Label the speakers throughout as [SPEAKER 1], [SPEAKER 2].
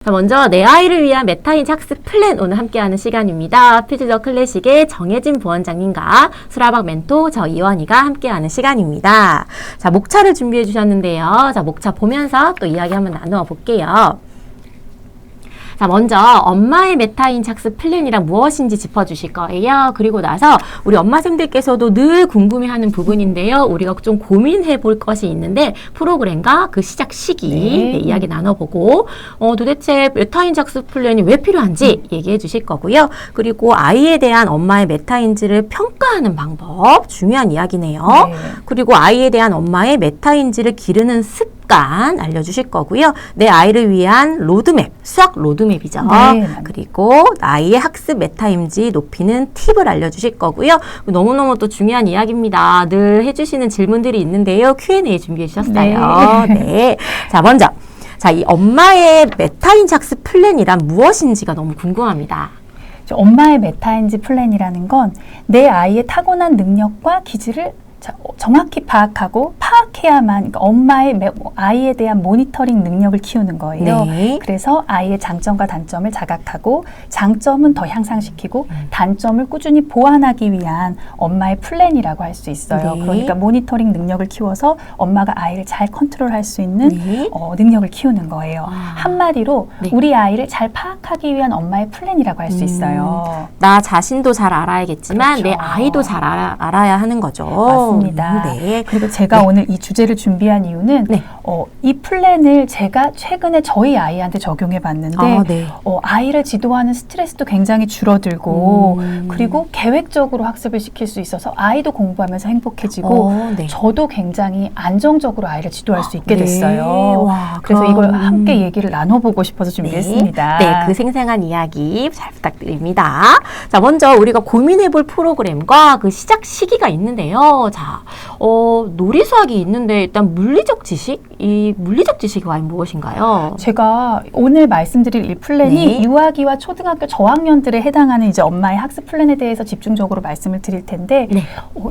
[SPEAKER 1] 자, 먼저 내 아이를 위한 메타인지 학습 플랜 오늘 함께하는 시간입니다. 퓨즈더 클래식의 정혜진 부원장님과 수라박 멘토 저 이원희가 함께하는 시간입니다. 자, 목차를 준비해 주셨는데요. 자, 목차 보면서 또 이야기 한번 나누어 볼게요. 자, 먼저 엄마의 메타인지 학습 플랜이란 무엇인지 짚어주실 거예요. 그리고 나서 우리 엄마생들께서도 늘 궁금해하는 부분인데요. 우리가 좀 고민해 볼 것이 있는데 프로그램과 그 시작 시기 네, 이야기 나눠보고 도대체 메타인지 학습 플랜이 왜 필요한지 얘기해 주실 거고요. 그리고 아이에 대한 엄마의 메타인지를 평가하는 방법 중요한 이야기네요. 네. 그리고 아이에 대한 엄마의 메타인지를 기르는 습관 알려주실 거고요. 내 아이를 위한 로드맵, 수학 로드맵이죠. 네. 그리고 아이의 학습 메타인지 높이는 팁을 알려주실 거고요. 너무너무 또 중요한 이야기입니다. 늘 해주시는 질문들이 있는데요. Q&A 준비해 주셨어요. 네. 네. 자, 먼저 이 엄마의 메타인지 학습 플랜이란 무엇인지가 너무 궁금합니다.
[SPEAKER 2] 엄마의 메타인지 플랜이라는 건 내 아이의 타고난 능력과 기질을 정확히 파악해야만 그러니까 엄마의 아이에 대한 모니터링 능력을 키우는 거예요. 네. 그래서 아이의 장점과 단점을 자각하고 장점은 더 향상시키고 단점을 꾸준히 보완하기 위한 엄마의 플랜이라고 할 수 있어요. 네. 그러니까 모니터링 능력을 키워서 엄마가 아이를 잘 컨트롤할 수 있는 네. 능력을 키우는 거예요. 한마디로 네. 우리 아이를 잘 파악하기 위한 엄마의 플랜이라고 할 수 있어요.
[SPEAKER 1] 나 자신도 잘 알아야겠지만 그렇죠. 내 아이도 잘 알아야 하는 거죠.
[SPEAKER 2] 맞습니다. 네. 그리고 제가 오늘 이 주제를 준비한 이유는 이 플랜을 제가 최근에 저희 아이한테 적용해 봤는데 아이를 지도하는 스트레스도 굉장히 줄어들고 그리고 계획적으로 학습을 시킬 수 있어서 아이도 공부하면서 행복해지고 저도 굉장히 안정적으로 아이를 지도할 수 있게 됐어요. 와, 그래서 이걸 함께 얘기를 나눠보고 싶어서 준비했습니다.
[SPEAKER 1] 네, 그 생생한 이야기 잘 부탁드립니다. 자, 먼저 우리가 고민해볼 프로그램과 그 시작 시기가 있는데요. 자, 놀이 수학이 있는데 일단 물리적 지식? 이 물리적 지식이 과연 무엇인가요?
[SPEAKER 2] 제가 오늘 말씀드릴 이 플랜이 유아기와 초등학교 저학년들에 해당하는 이제 엄마의 학습 플랜에 대해서 집중적으로 말씀을 드릴 텐데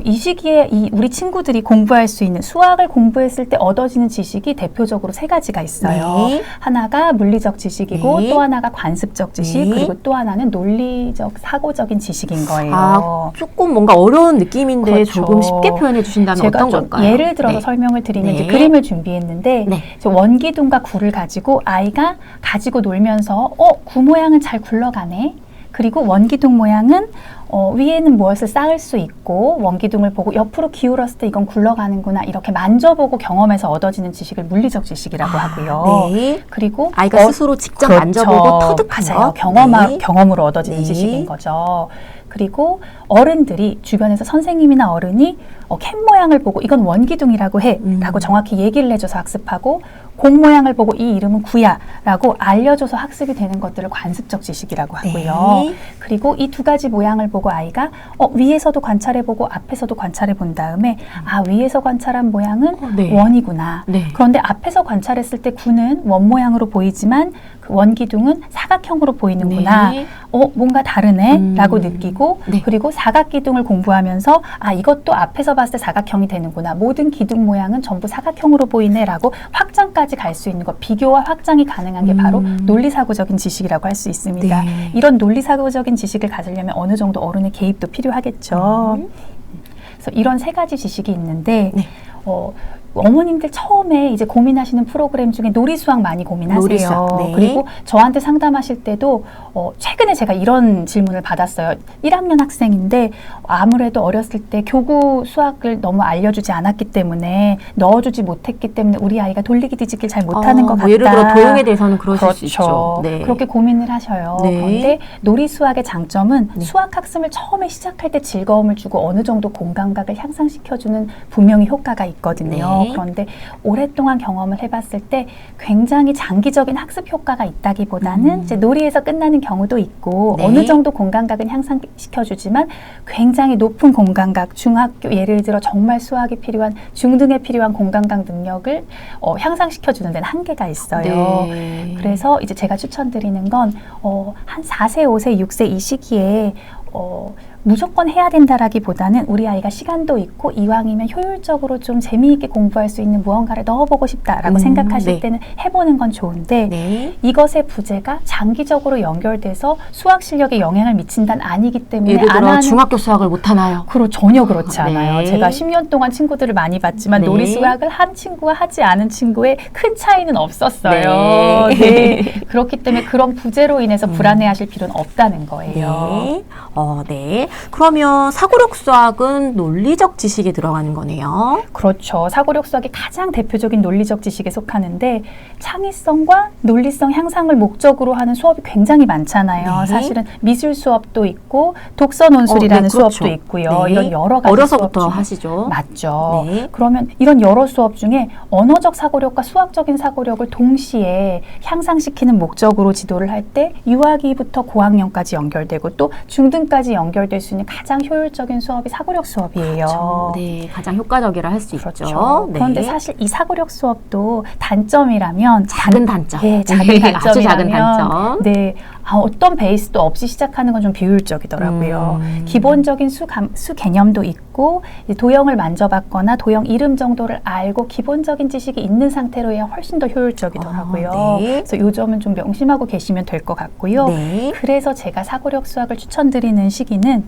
[SPEAKER 2] 이 시기에 우리 친구들이 공부할 수 있는 수학을 공부했을 때 얻어지는 지식이 대표적으로 세 가지가 있어요. 하나가 물리적 지식이고 또 하나가 관습적 지식 그리고 또 하나는 논리적 사고적인 지식인 거예요.
[SPEAKER 1] 조금 뭔가 어려운 느낌인데 그렇죠. 조금 쉽게 표현해 주신다면 어떤 걸까요?
[SPEAKER 2] 예를 들어서 설명을 드리면 이제 그림을 준비했는데 원기둥과 굴을 가지고 아이가 가지고 놀면서 구 모양은 잘 굴러가네. 그리고 원기둥 모양은 위에는 무엇을 쌓을 수 있고 원기둥을 보고 옆으로 기울었을 때 이건 굴러가는구나 이렇게 만져보고 경험해서 얻어지는 지식을 물리적 지식이라고 하고요. 그리고
[SPEAKER 1] 아이가 스스로 직접 그렇죠. 만져보고 터득하는
[SPEAKER 2] 경험으로 얻어지는 지식인 거죠. 그리고 어른들이 주변에서 선생님이나 어른이 캔 모양을 보고 이건 원기둥이라고 해 라고 정확히 얘기를 해줘서 학습하고 공 모양을 보고 이 이름은 구야 라고 알려줘서 학습이 되는 것들을 관습적 지식이라고 하고요. 그리고 이 두 가지 모양을 보고 아이가 위에서도 관찰해보고 앞에서도 관찰해본 다음에 위에서 관찰한 모양은 원이구나. 그런데 앞에서 관찰했을 때 구는 원 모양으로 보이지만 그 원기둥은 사각형으로 보이는구나. 뭔가 다르네 라고 느끼고 그리고 사각기둥을 공부하면서 이것도 앞에서 봤을 때 사각형이 되는구나. 모든 기둥 모양은 전부 사각형으로 보이네 라고 확장까지 갈 수 있는 것, 비교와 확장이 가능한 게 바로 논리사고적인 지식이라고 할 수 있습니다. 이런 논리사고적인 지식을 가지려면 어느 정도 어른의 개입도 필요하겠죠. 그래서 이런 세 가지 지식이 있는데 어머님들 처음에 이제 고민하시는 프로그램 중에 놀이수학 많이 고민하세요. 그리고 저한테 상담하실 때도 최근에 제가 이런 질문을 받았어요. 1학년 학생인데 아무래도 어렸을 때 교구 수학을 너무 알려주지 않았기 때문에 넣어주지 못했기 때문에 우리 아이가 돌리기 뒤집기를 잘 못하는 것 같다.
[SPEAKER 1] 예를 들어 도형에 대해서는 그러실 수 있죠.
[SPEAKER 2] 그렇게 고민을 하셔요. 그런데 놀이수학의 장점은 수학학습을 처음에 시작할 때 즐거움을 주고 어느 정도 공감각을 향상시켜주는 분명히 효과가 있거든요. 그런데 오랫동안 경험을 해봤을 때 굉장히 장기적인 학습 효과가 있다기보다는 이제 놀이에서 끝나는 경우도 있고 어느 정도 공감각은 향상시켜주지만 굉장히 높은 공감각, 중학교 예를 들어 정말 수학이 필요한 중등에 필요한 공감각 능력을 향상시켜주는 데는 한계가 있어요. 그래서 이제 제가 추천드리는 건 한 4세, 5세, 6세 이 시기에 무조건 해야 된다라기보다는 우리 아이가 시간도 있고 이왕이면 효율적으로 좀 재미있게 공부할 수 있는 무언가를 넣어보고 싶다라고 생각하실
[SPEAKER 1] 네.
[SPEAKER 2] 때는 해보는 건 좋은데
[SPEAKER 1] 네.
[SPEAKER 2] 이것의 부재가 장기적으로 연결돼서 수학 실력에 영향을 미친다는 아니기 때문에
[SPEAKER 1] 예를
[SPEAKER 2] 안
[SPEAKER 1] 들어
[SPEAKER 2] 하는
[SPEAKER 1] 중학교 수학을 못하나요?
[SPEAKER 2] 전혀 그렇지 않아요.
[SPEAKER 1] 네.
[SPEAKER 2] 제가 10년 동안 친구들을 많이 봤지만
[SPEAKER 1] 네.
[SPEAKER 2] 놀이 수학을 한 친구와 하지 않은 친구의 큰 차이는 없었어요.
[SPEAKER 1] 네.
[SPEAKER 2] 네. 그렇기 때문에 그런 부재로 인해서 불안해하실 필요는 없다는 거예요.
[SPEAKER 1] 네. 네. 그러면 사고력 수학은 논리적 지식이 들어가는 거네요.
[SPEAKER 2] 그렇죠. 사고력 수학이 가장 대표적인 논리적 지식에 속하는데 창의성과 논리성 향상을 목적으로 하는 수업이 굉장히 많잖아요.
[SPEAKER 1] 네.
[SPEAKER 2] 사실은 미술 수업도 있고 독서 논술이라는
[SPEAKER 1] 네, 그렇죠.
[SPEAKER 2] 수업도 있고요.
[SPEAKER 1] 네.
[SPEAKER 2] 이런 여러 가지
[SPEAKER 1] 어려서부터
[SPEAKER 2] 수업 중에
[SPEAKER 1] 하시죠.
[SPEAKER 2] 맞죠.
[SPEAKER 1] 네.
[SPEAKER 2] 그러면 이런 여러 수업 중에 언어적 사고력과 수학적인 사고력을 동시에 향상시키는 목적으로 지도를 할 때 유아기부터 고학년까지 연결되고 또 중등까지 연결될 수 있는 가장 효율적인 수업이 사고력 수업이에요.
[SPEAKER 1] 그렇죠. 네, 가장 효과적이라 할 수
[SPEAKER 2] 그렇죠.
[SPEAKER 1] 있죠.
[SPEAKER 2] 그런데
[SPEAKER 1] 네.
[SPEAKER 2] 사실 이 사고력 수업도 단점이라면
[SPEAKER 1] 작은 단점.
[SPEAKER 2] 예, 작은
[SPEAKER 1] 네,
[SPEAKER 2] 단점이라면
[SPEAKER 1] 아주 작은 단점.
[SPEAKER 2] 네, 어떤 베이스도 없이 시작하는 건 좀 비효율적이더라고요. 기본적인 수 개념도 있고 이제 도형을 만져봤거나 도형 이름 정도를 알고 기본적인 지식이 있는 상태로 해야 훨씬 더 효율적이더라고요.
[SPEAKER 1] 네.
[SPEAKER 2] 그래서 이 점은 좀 명심하고 계시면 될 것 같고요.
[SPEAKER 1] 네.
[SPEAKER 2] 그래서 제가 사고력 수학을 추천드리는 시기는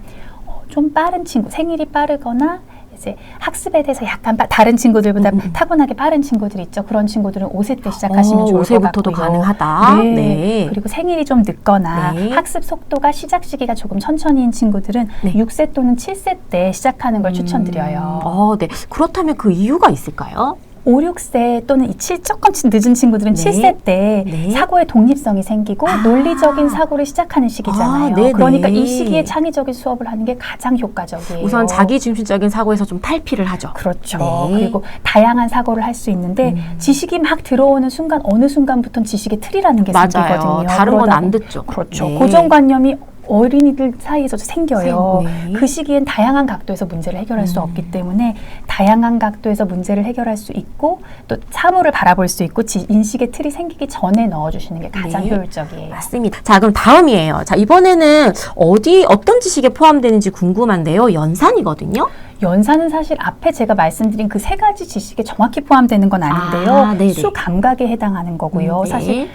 [SPEAKER 2] 좀 빠른 친구, 생일이 빠르거나 이제 학습에 대해서 약간 다른 친구들보다 타고나게 빠른 친구들 있죠. 그런 친구들은 5세 때 시작하시면 좋을 것
[SPEAKER 1] 5세부터도
[SPEAKER 2] 같고요.
[SPEAKER 1] 가능하다.
[SPEAKER 2] 네.
[SPEAKER 1] 네.
[SPEAKER 2] 그리고 생일이 좀 늦거나
[SPEAKER 1] 네.
[SPEAKER 2] 학습 속도가 시작 시기가 조금 천천히인 친구들은
[SPEAKER 1] 네.
[SPEAKER 2] 6세 또는 7세 때 시작하는 걸 추천드려요.
[SPEAKER 1] 네. 그렇다면 그 이유가 있을까요?
[SPEAKER 2] 5, 6세 또는 조금 늦은 친구들은
[SPEAKER 1] 네.
[SPEAKER 2] 7세 때
[SPEAKER 1] 네.
[SPEAKER 2] 사고의 독립성이 생기고 논리적인 사고를 시작하는 시기잖아요.
[SPEAKER 1] 네네.
[SPEAKER 2] 그러니까 이 시기에 창의적인 수업을 하는 게 가장 효과적이에요.
[SPEAKER 1] 우선 자기 중심적인 사고에서 좀 탈피를 하죠.
[SPEAKER 2] 그렇죠.
[SPEAKER 1] 네.
[SPEAKER 2] 그리고 다양한 사고를 할 수 있는데 지식이 막 들어오는 순간 어느 순간부터는 지식의 틀이라는 게
[SPEAKER 1] 맞아요.
[SPEAKER 2] 생기거든요.
[SPEAKER 1] 다른 건
[SPEAKER 2] 그러다
[SPEAKER 1] 안 듣죠.
[SPEAKER 2] 그렇죠.
[SPEAKER 1] 네.
[SPEAKER 2] 고정관념이 어린이들 사이에서도 생겨요.
[SPEAKER 1] 네.
[SPEAKER 2] 그 시기엔 다양한 각도에서 문제를 해결할 수 없기 때문에 다양한 각도에서 문제를 해결할 수 있고 또 사물을 바라볼 수 있고 인식의 틀이 생기기 전에 넣어주시는 게 가장
[SPEAKER 1] 네.
[SPEAKER 2] 효율적이에요.
[SPEAKER 1] 맞습니다. 자, 그럼 다음이에요. 자, 이번에는 어떤 지식에 포함되는지 궁금한데요. 연산이거든요.
[SPEAKER 2] 연산은 사실 앞에 제가 말씀드린 그 세 가지 지식에 정확히 포함되는 건 아닌데요.
[SPEAKER 1] 네네.
[SPEAKER 2] 수 감각에 해당하는 거고요.
[SPEAKER 1] 네.
[SPEAKER 2] 사실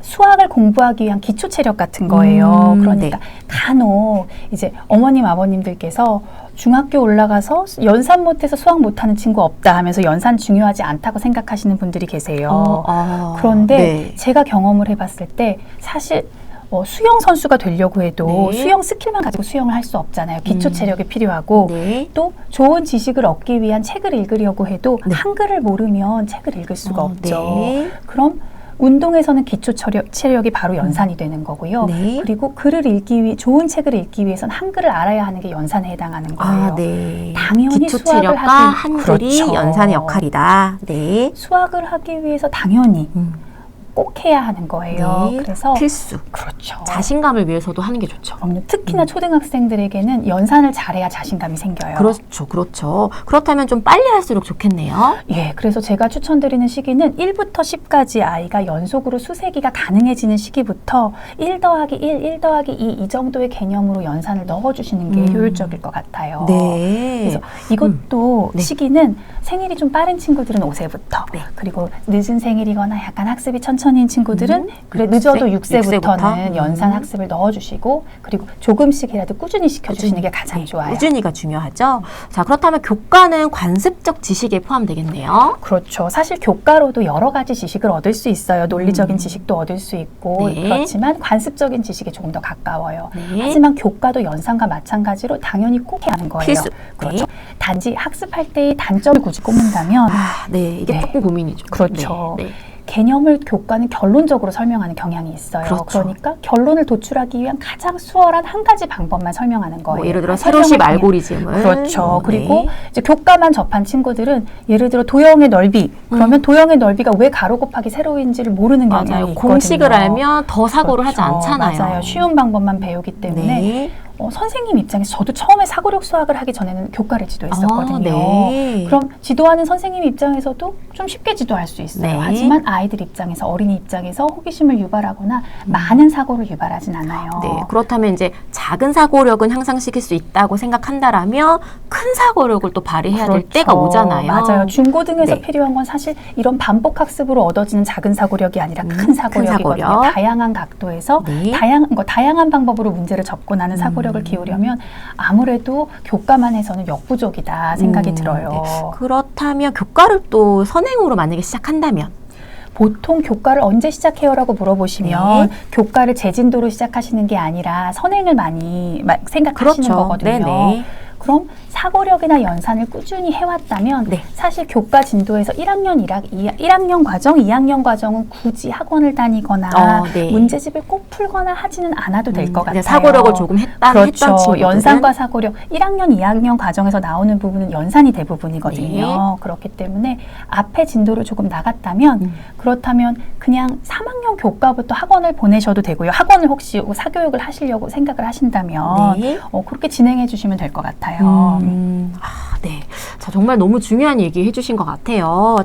[SPEAKER 2] 수학을 공부하기 위한 기초 체력 같은 거예요. 그러니까
[SPEAKER 1] 네.
[SPEAKER 2] 간혹 이제 어머님 아버님들께서 중학교 올라가서 연산 못해서 수학 못하는 친구 없다 하면서 연산 중요하지 않다고 생각하시는 분들이 계세요. 그런데
[SPEAKER 1] 네.
[SPEAKER 2] 제가 경험을 해봤을 때 사실 수영 선수가 되려고 해도
[SPEAKER 1] 네.
[SPEAKER 2] 수영 스킬만 가지고 수영을 할 수 없잖아요. 기초 체력이 필요하고
[SPEAKER 1] 네.
[SPEAKER 2] 또 좋은 지식을 얻기 위한 책을 읽으려고 해도
[SPEAKER 1] 네.
[SPEAKER 2] 한글을 모르면 책을 읽을 수가 없죠.
[SPEAKER 1] 네.
[SPEAKER 2] 그럼 운동에서는 기초 체력이 바로 연산이 되는 거고요.
[SPEAKER 1] 네.
[SPEAKER 2] 그리고 좋은 책을 읽기 위해서는 한글을 알아야 하는 게 연산에 해당하는 거예요.
[SPEAKER 1] 네.
[SPEAKER 2] 당연히
[SPEAKER 1] 기초
[SPEAKER 2] 수학을
[SPEAKER 1] 체력과
[SPEAKER 2] 하기
[SPEAKER 1] 한글이
[SPEAKER 2] 그렇죠.
[SPEAKER 1] 연산의 역할이다. 네.
[SPEAKER 2] 수학을 하기 위해서 당연히 꼭 해야 하는 거예요.
[SPEAKER 1] 네.
[SPEAKER 2] 그래서
[SPEAKER 1] 필수.
[SPEAKER 2] 그렇죠.
[SPEAKER 1] 자신감을 위해서도 하는 게 좋죠.
[SPEAKER 2] 그럼요. 특히나 초등학생들에게는 연산을 잘해야 자신감이 생겨요.
[SPEAKER 1] 그렇죠. 그렇죠. 그렇다면 좀 빨리 할수록 좋겠네요.
[SPEAKER 2] 예, 그래서 제가 추천드리는 시기는 1부터 10까지 아이가 연속으로 수세기가 가능해지는 시기부터 1 더하기 1, 1 더하기 2 이 정도의 개념으로 연산을 넣어주시는 게 효율적일 것 같아요.
[SPEAKER 1] 네.
[SPEAKER 2] 그래서 이것도
[SPEAKER 1] 네.
[SPEAKER 2] 시기는 생일이 좀 빠른 친구들은 5세부터
[SPEAKER 1] 네.
[SPEAKER 2] 그리고 늦은 생일이거나 약간 학습이 천천히인 친구들은 그래 늦어도 6세부터는
[SPEAKER 1] 6세부터?
[SPEAKER 2] 연산 학습을 넣어주시고 그리고 조금씩이라도 꾸준히 시켜주시는 게 가장
[SPEAKER 1] 네,
[SPEAKER 2] 좋아요.
[SPEAKER 1] 꾸준히가 중요하죠. 자, 그렇다면 교과는 관습적 지식에 포함되겠네요.
[SPEAKER 2] 그렇죠. 사실 교과로도 여러 가지 지식을 얻을 수 있어요. 논리적인 지식도 얻을 수 있고
[SPEAKER 1] 네.
[SPEAKER 2] 그렇지만 관습적인 지식에 조금 더 가까워요.
[SPEAKER 1] 네.
[SPEAKER 2] 하지만 교과도 연산과 마찬가지로 당연히 꼭 해야 하는 거예요.
[SPEAKER 1] 필수.
[SPEAKER 2] 그렇죠.
[SPEAKER 1] 네.
[SPEAKER 2] 단지 학습할 때의 단점을 굳이 꼽는다면
[SPEAKER 1] 네, 이게
[SPEAKER 2] 네.
[SPEAKER 1] 조금 고민이죠.
[SPEAKER 2] 그렇죠.
[SPEAKER 1] 네, 네.
[SPEAKER 2] 개념을 교과는 결론적으로 설명하는 경향이 있어요.
[SPEAKER 1] 그렇죠.
[SPEAKER 2] 그러니까 결론을 도출하기 위한 가장 수월한 한 가지 방법만 설명하는 거예요.
[SPEAKER 1] 뭐 예를 들어
[SPEAKER 2] 설명을
[SPEAKER 1] 세로식
[SPEAKER 2] 통해.
[SPEAKER 1] 알고리즘을
[SPEAKER 2] 그렇죠. 그리고
[SPEAKER 1] 네.
[SPEAKER 2] 이제 교과만 접한 친구들은 예를 들어 도형의 넓이 그러면 도형의 넓이가 왜 가로 곱하기 세로인지를 모르는 경향이
[SPEAKER 1] 맞아요.
[SPEAKER 2] 있거든요.
[SPEAKER 1] 공식을 알면 더 사고를 하지
[SPEAKER 2] 그렇죠.
[SPEAKER 1] 않잖아요.
[SPEAKER 2] 맞아요. 쉬운 방법만 배우기 때문에
[SPEAKER 1] 네.
[SPEAKER 2] 선생님 입장에서 저도 처음에 사고력 수학을 하기 전에는 교과를 지도했었거든요.
[SPEAKER 1] 네.
[SPEAKER 2] 그럼 지도하는 선생님 입장에서도 좀 쉽게 지도할 수 있어요.
[SPEAKER 1] 네.
[SPEAKER 2] 하지만 아이들 입장에서, 어린이 입장에서 호기심을 유발하거나 많은 사고를 유발하진 않아요.
[SPEAKER 1] 네, 그렇다면 이제 작은 사고력은 향상시킬 수 있다고 생각한다라면 큰 사고력을 또 발휘해야 될 때가 오잖아요.
[SPEAKER 2] 맞아요. 중고등에서
[SPEAKER 1] 네.
[SPEAKER 2] 필요한 건 사실 이런 반복 학습으로 얻어지는 작은 사고력이 아니라 큰 사고력이거든요.
[SPEAKER 1] 사고력.
[SPEAKER 2] 다양한 각도에서
[SPEAKER 1] 네.
[SPEAKER 2] 다양한 방법으로 문제를 접근하는 사고력을 기울이려면 아무래도 교과만 해서는 역부족이다 생각이 들어요.
[SPEAKER 1] 네. 그렇다면 교과를 또 선행으로 만약에 시작한다면
[SPEAKER 2] 보통 교과를 언제 시작해요라고 물어보시면 교과를 재진도로 시작하시는 게 아니라 선행을 많이 생각하시는
[SPEAKER 1] 그렇죠.
[SPEAKER 2] 거거든요.
[SPEAKER 1] 네네.
[SPEAKER 2] 그럼 사고력이나 연산을 꾸준히 해왔다면
[SPEAKER 1] 네.
[SPEAKER 2] 사실 교과 진도에서 1학년 과정, 2학년 과정은 굳이 학원을 다니거나
[SPEAKER 1] 네.
[SPEAKER 2] 문제집을 꼭 풀거나 하지는 않아도 될 것 같아요.
[SPEAKER 1] 사고력을 조금 했던
[SPEAKER 2] 그렇죠.
[SPEAKER 1] 친구들은
[SPEAKER 2] 연산과 사고력 1학년, 2학년 과정에서 나오는 부분은 연산이 대부분이거든요.
[SPEAKER 1] 네.
[SPEAKER 2] 그렇기 때문에 앞에 진도를 조금 나갔다면 그렇다면 그냥 3학년 교과부터 학원을 보내셔도 되고요. 학원을 혹시 사교육을 하시려고 생각을 하신다면
[SPEAKER 1] 네.
[SPEAKER 2] 그렇게 진행해 주시면 될 것 같아요.
[SPEAKER 1] 네. 자, 정말 너무 중요한 얘기 해주신 것 같아요. 자,